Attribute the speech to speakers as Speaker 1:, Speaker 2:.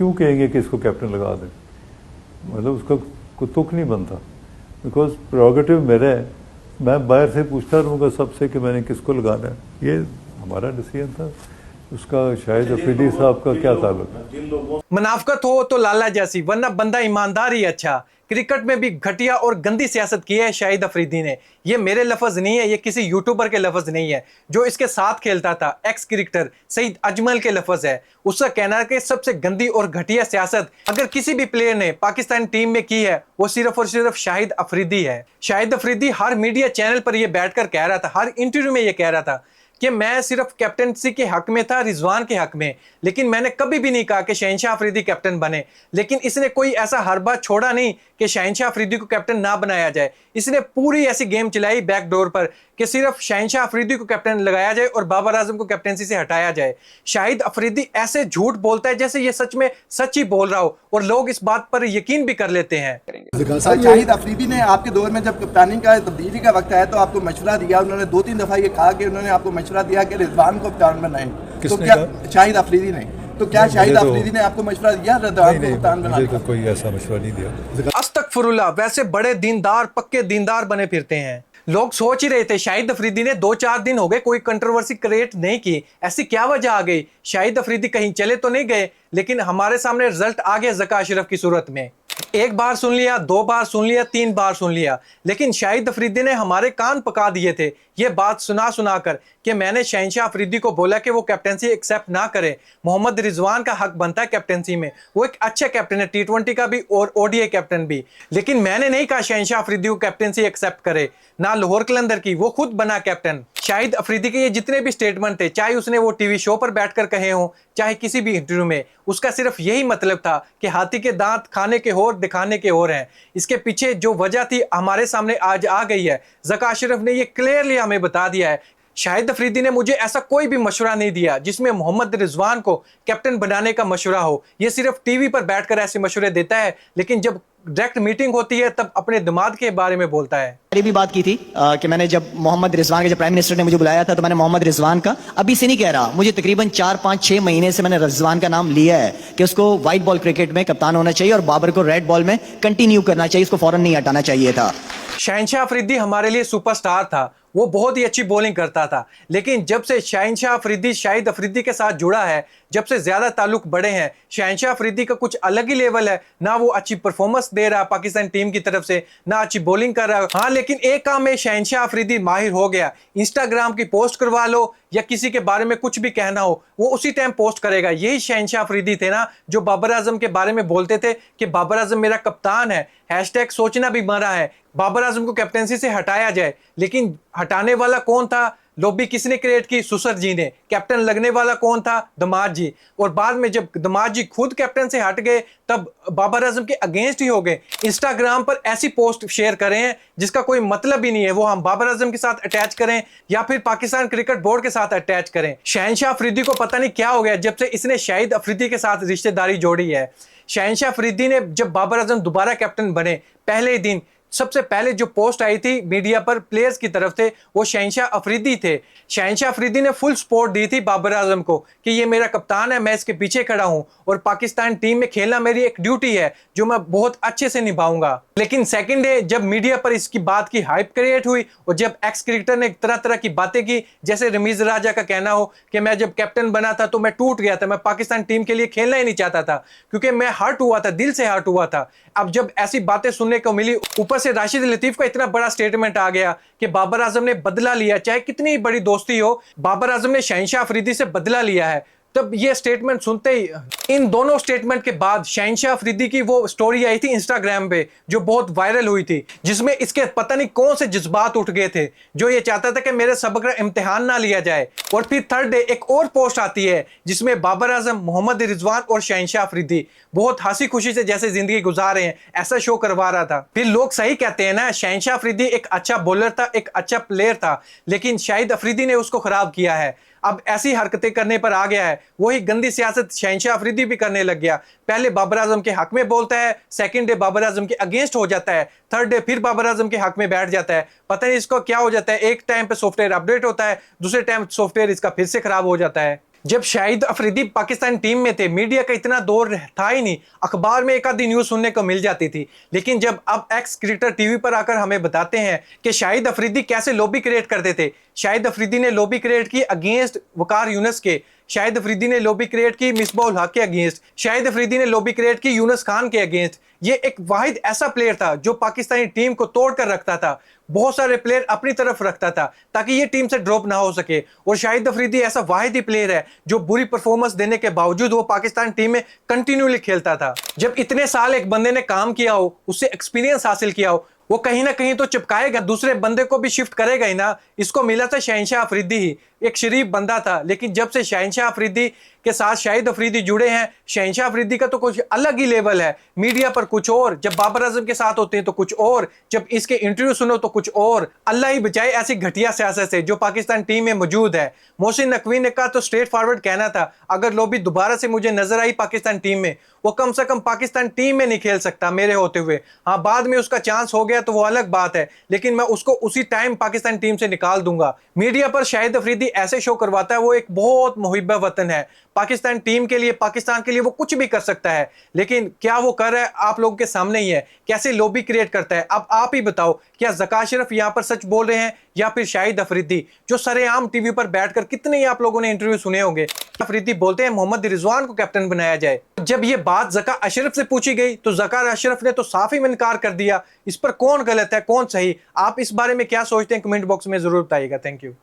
Speaker 1: क्यों कहेंगे कि इसको कैप्टन लगा दें? मतलब उसका कोई तुक नहीं बनता, बिकॉज प्रोरोगेटिव मेरा है। मैं बाहर से पूछता रहूँगा सबसे कि मैंने किसको लगाना है, ये हमारा डिसीजन था। उसका शायद अफरीदी साहब का क्या ताल्लुक है?
Speaker 2: मुनाफकत हो तो लाला जैसी, वरना बंदा ईमानदार ही अच्छा। क्रिकेट में भी घटिया और गंदी सियासत की है शाहिद अफरीदी ने। ये मेरे लफ्ज नहीं है, ये किसी यूट्यूबर के लफ्ज नहीं है। जो इसके साथ खेलता था एक्स क्रिकेटर सईद अजमल के लफ्ज है। उसका कहना है कि सबसे गंदी और घटिया सियासत अगर किसी भी प्लेयर ने पाकिस्तान टीम में की है वो सिर्फ और सिर्फ शाहिद अफरीदी है। शाहिद अफरीदी हर मीडिया चैनल पर यह बैठकर कह रहा था, हर इंटरव्यू में यह कह रहा था कि मैं सिर्फ कैप्टनसी के हक में था, रिजवान के हक में, लेकिन मैंने कभी भी नहीं कहा कि शहनशाह अफरीदी कैप्टन बने। लेकिन इसने कोई ऐसा हरबा छोड़ा नहीं कि शहनशाह अफरीदी को कैप्टन ना बनाया जाए। इसने पूरी ऐसी गेम चलाई बैकडोर पर कि सिर्फ शहनशाह अफरीदी को कैप्टन लगाया जाए और बाबर आजम को कैप्टनसी से हटाया जाए। शाहिद अफरीदी ऐसे झूठ बोलता है जैसे ये सच में सच ही बोल रहा हो, और लोग इस बात पर यकीन भी कर लेते हैं।
Speaker 3: शाहिद अफरीदी ने आपके दौर में जब कप्तानी का तब्दीली का वक्त आया तो आपको मशवरा दिया, उन्होंने 2-3 दफा ये कहा कि उन्होंने आपको मशवरा दिया कि रिजवान को कप्तान बनाएं। तो क्या शाहिद अफरीदी ने, तो क्या शाहिद अफरीदी ने आपको मशवरा दिया रिजवान को कप्तान बनाने का?
Speaker 1: कोई ऐसा मशवरा नहीं दिया।
Speaker 2: अस्तगफुरुल्लाह, वैसे बड़े दीनदार पक्के दीनदार बने फिरते हैं। लोग सोच ही रहे थे शाहिद अफरीदी ने 2-4 दिन हो गए कोई कंट्रोवर्सी क्रिएट नहीं की, ऐसी क्या वजह आ गई? शाहिद अफरीदी कहीं चले तो नहीं गए, लेकिन हमारे सामने रिजल्ट आ गया ज़का अशरफ की सूरत में। एक बार सुन लिया, 2 बार सुन लिया, 3 बार सुन लिया, लेकिन शाहिद अफरीदी ने हमारे कान पका दिए थे ये बात सुना सुना कर कि मैंने शहनशाह अफरीदी को बोला कि वो कैप्टनसी एक्सेप्ट ना करे। मोहम्मद रिजवान का हक बनता है कैप्टनसी में, वो एक अच्छा कैप्टन है, T20 का भी और ODI कैप्टन भी। लेकिन मैंने नहीं कहा शहनशाह अफरीदी को कैप्टनसी एक्सेप्ट करे, ना लाहौर कलंदर की, वो खुद बना कैप्टन। शाहिद अफरीदी के ये जितने भी स्टेटमेंट थे, चाहे उसने वो टीवी शो पर बैठकर कहे हों चाहे किसी भी इंटरव्यू में, उसका सिर्फ यही मतलब था कि हाथी के दांत खाने के और दिखाने के और हैं। इसके पीछे जो वजह थी हमारे सामने आज आ गई है। ज़का अशरफ ने ये क्लियरली हमें बता दिया है। शाहिद अफरीदी ने मुझे ऐसा कोई भी मशवरा नहीं दिया जिसमें मोहम्मद रिजवान को कैप्टन बनाने का मशवरा हो। ये सिर्फ टीवी पर बैठकर ऐसे मशवरे देता है, लेकिन जब डायरेक्ट मीटिंग होती है तब अपने दिमाग के बारे में बोलता है।
Speaker 4: मैंने भी बात की थी कि मैंने जब मोहम्मद रिजवान के, जब प्राइम मिनिस्टर ने मुझे बुलाया था तो मैंने मोहम्मद रिजवान का, अभी से नहीं कह रहा, मुझे तकरीबन 4-5-6 महीने से मैंने रिजवान का नाम लिया है कि उसको व्हाइट बॉल क्रिकेट में कप्तान होना चाहिए और बाबर को रेड बॉल में कंटिन्यू करना चाहिए, उसको फौरन नहीं हटाना चाहिए था।
Speaker 2: शहनशाह अफरीदी हमारे लिए सुपरस्टार था, वो बहुत ही अच्छी बॉलिंग करता था, लेकिन जब से शहनशाह अफरीदी शाहिद अफरीदी के साथ जुड़ा है, जब से ज्यादा ताल्लुक बढ़े हैं, शहनशाह अफरीदी का कुछ अलग ही लेवल है। ना वो अच्छी परफॉर्मेंस दे रहा पाकिस्तान टीम की तरफ से, ना अच्छी बॉलिंग कर रहा। हाँ, लेकिन एक काम में शहनशाह अफरीदी माहिर हो गया, इंस्टाग्राम की पोस्ट करवा लो या किसी के बारे में कुछ भी कहना हो वो उसी टाइम पोस्ट करेगा। यही शहनशाह अफरीदी थे ना जो बाबर आजम के बारे में बोलते थे कि बाबर आजम मेरा कप्तान है, हैशटैग सोचना भी मरा है, बाबर आजम को कैप्टनसी से हटाया जाए। लेकिन हटाने वाला कौन था? लॉबी किसने क्रिएट की? सुसर जी ने। कैप्टन लगने वाला कौन था? दमाद जी। और बाद में जब दमाद जी खुद कैप्टन से हट गए तब बाबर आजम के अगेंस्ट ही हो गए। इंस्टाग्राम पर ऐसी पोस्ट शेयर करें हैं जिसका कोई मतलब ही नहीं है, वो हम बाबर आजम के साथ अटैच करें या फिर पाकिस्तान क्रिकेट बोर्ड के साथ अटैच करें। शहनशाह अफरीदी को पता नहीं क्या हो गया जब से इसने शाहिद अफरीदी के साथ रिश्तेदारी जोड़ी है। शहनशाह अफरीदी ने जब बाबर आजम दोबारा कैप्टन बने, पहले ही दिन सबसे पहले जो पोस्ट आई थी मीडिया पर प्लेयर्स की तरफ से, वो शहनशाह अफरीदी थे। शहनशाह अफरीदी ने फुल सपोर्ट दी थी बाबर आजम को कि ये मेरा कप्तान है, मैं इसके पीछे खड़ा हूं और पाकिस्तान टीम में खेलना मेरी एक ड्यूटी है जो मैं बहुत अच्छे से निभाऊंगा। लेकिन सेकंड डे जब मीडिया पर इसकी बात की हाइप क्रिएट हुई और जब एक्स क्रिकेटर ने तरह तरह की बातें की, जैसे रमीज राजा का कहना हो कि मैं जब कैप्टन बना था तो मैं टूट गया था, मैं पाकिस्तान टीम के लिए खेलना ही नहीं चाहता था क्योंकि मैं हर्ट हुआ था, दिल से हर्ट हुआ था। अब जब ऐसी बातें सुनने को मिली, ऊपर से राशिद लतीफ का इतना बड़ा स्टेटमेंट आ गया कि बाबर आजम ने बदला लिया, चाहे कितनी बड़ी दोस्ती हो, बाबर आजम ने शहनशाह अफरीदी से बदला लिया है। तब ये स्टेटमेंट सुनते ही, इन दोनों स्टेटमेंट के बाद शहनशाह अफरीदी की वो स्टोरी आई थी इंस्टाग्राम पे जो बहुत वायरल हुई थी, जिसमें इसके पता नहीं कौन से जज्बात उठ गए थे, जो ये चाहता था कि मेरे सबक का इम्तिहान ना लिया जाए। और फिर थर्ड डे एक और पोस्ट आती है जिसमें बाबर आजम, मोहम्मद रिजवान और शहनशाह अफरीदी बहुत हंसी खुशी से जैसे जिंदगी गुजार रहे हैं ऐसा शो करवा रहा था। फिर लोग सही कहते हैं ना, शहनशाह अफरीदी एक अच्छा बॉलर था, एक अच्छा प्लेयर था, लेकिन शाहिद अफरीदी ने उसको खराब किया है। अब ऐसी हरकतें करने पर आ गया है, वही गंदी सियासत शहनशाह अफरीदी भी करने लग गया। पहले बाबर आजम के हक में बोलता है, सेकंड डे बाबर आजम के अगेंस्ट हो जाता है, थर्ड डे फिर बाबर आजम के हक में बैठ जाता है। पता नहीं इसको क्या हो जाता है, एक टाइम पे सॉफ्टवेयर अपडेट होता है, दूसरे टाइम सॉफ्टवेयर इसका फिर से खराब हो जाता है। जब शाहिद अफरीदी पाकिस्तान टीम में थे, मीडिया का इतना दौर था ही नहीं, अखबार में एक आधी न्यूज़ सुनने को मिल जाती थी। लेकिन जब अब एक्स क्रिकेटर टीवी पर आकर हमें बताते हैं कि शाहिद अफरीदी कैसे लॉबी क्रिएट करते थे, शाहिद अफरीदी ने लॉबी क्रिएट की अगेंस्ट वकार यूनुस के, शाहिद अफरीदी ने लॉबी क्रिएट की मिसबाह उल हक के अगेंस्ट, शाहिद अफरीदी ने लॉबी क्रिएट की यूनुस खान के अगेंस्ट। ये एक वाहिद ऐसा प्लेयर था जो पाकिस्तानी टीम को तोड़ कर रखता था, बहुत सारे प्लेयर अपनी तरफ रखता था ताकि ये टीम से ड्रॉप ना हो सके। और शाहिद अफरीदी ऐसा वाहिद ही प्लेयर है जो बुरी परफॉर्मेंस देने के बावजूद वो पाकिस्तान टीम में कंटिन्यूली खेलता था। जब इतने साल एक बंदे ने काम किया हो, उससे एक्सपीरियंस हासिल किया हो, वो कहीं ना कहीं तो चिपकाएगा, दूसरे बंदे को भी शिफ्ट करेगा ही ना। इसको मिला था शहनशाह अफरीदी ही, एक शरीफ बंदा था, लेकिन जब से शहनशाह अफरीदी के साथ शाहिद अफरीदी जुड़े हैं, शहनशाह अफरीदी का तो कुछ अलग ही लेवल है। मीडिया पर कुछ और, जब बाबर आजम के साथ होते हैं तो कुछ और, जब इसके इंटरव्यू सुनो तो कुछ और। अल्लाह ही बचाए ऐसी घटिया सियासत से जो पाकिस्तान टीम में मौजूद है। मोहसिन नकवी ने कहा तो स्ट्रेट फॉरवर्ड कहना था, अगर लोबी दोबारा से मुझे नजर आई पाकिस्तान टीम में, वो कम से कम पाकिस्तान टीम में नहीं खेल सकता मेरे होते हुए। हाँ, बाद में उसका चांस हो गया तो वो अलग बात है, लेकिन मैं उसको उसी टाइम पाकिस्तान टीम से निकाल दूंगा। मीडिया पर शाहिद अफरीदी ऐसे शो करवाता है वो एक बहुत मुहिब्बा वतन है, पाकिस्तान टीम के लिए, पाकिस्तान के लिए वो कुछ भी कर सकता है। लेकिन क्या वो कर रहा है आप लोगों के सामने ही है, कैसे लॉबी क्रिएट करता है। अब आप ही बताओ, क्या ज़का अशरफ यहाँ पर सच बोल रहे हैं या फिर शाहिद अफरीदी, जो सरेआम टीवी पर बैठकर, कितने ही आप लोगों ने इंटरव्यू सुने होंगे, अफरीदी बोलते हैं मोहम्मद रिजवान को कैप्टन बनाया जाए। जब ये बात ज़का अशरफ से पूछी गई तो ज़का अशरफ ने तो साफ ही इनकार कर दिया। इस पर कौन गलत है कौन सही, आप इस बारे में क्या सोचते हैं कमेंट बॉक्स में जरूर बताइएगा। Thank you.